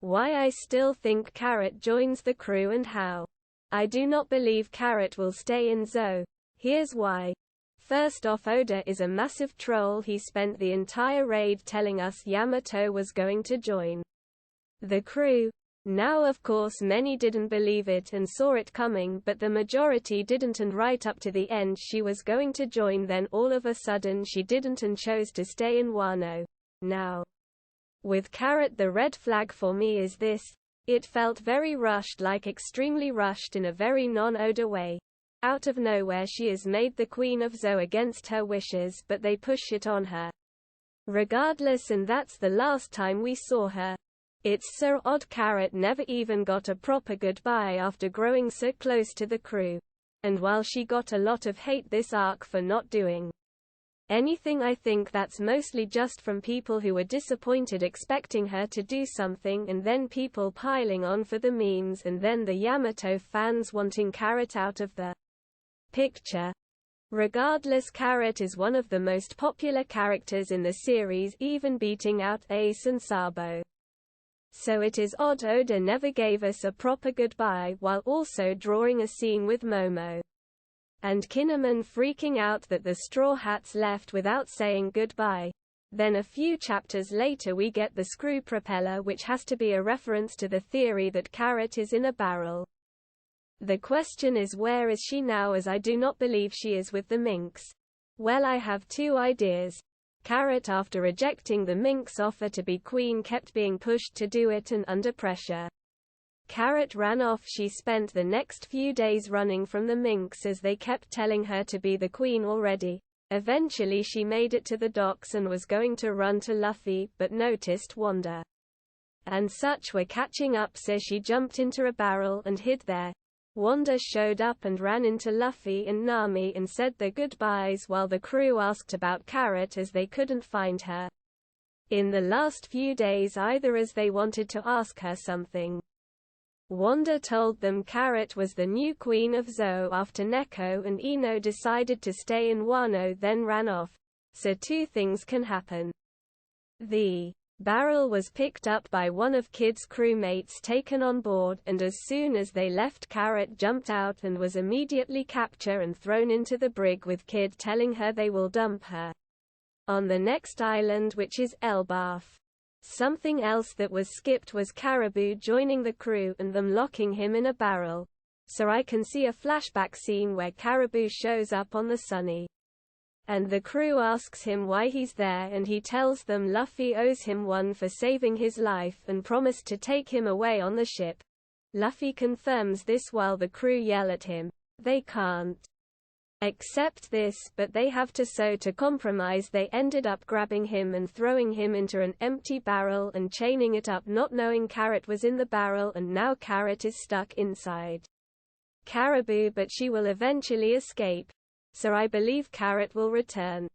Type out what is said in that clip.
Why I still think Carrot joins the crew and how. I do not believe Carrot will stay in Zou. Here's why. First off, Oda is a massive troll. He spent the entire raid telling us Yamato was going to join the crew. Now of course many didn't believe it and saw it coming, but the majority didn't, and right up to the end she was going to join, then all of a sudden she didn't and chose to stay in Wano. Now, with Carrot, the red flag for me is this: it felt very rushed, like extremely rushed in a very non-Oda way. Out of nowhere she is made the queen of Zou against her wishes, but they push it on her regardless, and that's the last time we saw her. It's so odd Carrot never even got a proper goodbye after growing so close to the crew. And while she got a lot of hate this arc for not doing anything, I think that's mostly just from people who were disappointed expecting her to do something, and then people piling on for the memes, and then the Yamato fans wanting Carrot out of the picture. Regardless, Carrot is one of the most popular characters in the series, even beating out Ace and Sabo. So it is odd Oda never gave us a proper goodbye, while also drawing a scene with Momo and Kinemon freaking out that the Straw Hats left without saying goodbye. Then a few chapters later we get the screw propeller, which has to be a reference to the theory that Carrot is in a barrel. The question is, where is she now, as I do not believe she is with the Minx. Well, I have two ideas. Carrot, after rejecting the Minx offer to be queen, kept being pushed to do it and under pressure. Carrot ran off. She spent the next few days running from the Minx as they kept telling her to be the queen already. Eventually she made it to the docks and was going to run to Luffy, but noticed Wanda and such were catching up, so she jumped into a barrel and hid there. Wanda showed up and ran into Luffy and Nami and said their goodbyes, while the crew asked about Carrot as they couldn't find her in the last few days either, as they wanted to ask her something. Wanda told them Carrot was the new queen of Zou after Neko and Ino decided to stay in Wano, then ran off. So two things can happen. The barrel was picked up by one of Kid's crewmates, taken on board, and as soon as they left, Carrot jumped out and was immediately captured and thrown into the brig, with Kid telling her they will dump her on the next island, which is Elbaf. Something else that was skipped was Caribou joining the crew and them locking him in a barrel. So I can see a flashback scene where Caribou shows up on the Sunny, and the crew asks him why he's there, and he tells them Luffy owes him one for saving his life and promised to take him away on the ship. Luffy confirms this while the crew yell at him. They can't accept this, but they have to, so to compromise they ended up grabbing him and throwing him into an empty barrel and chaining it up, not knowing Carrot was in the barrel, and now Carrot is stuck inside Caribou, but she will eventually escape. So I believe Carrot will return.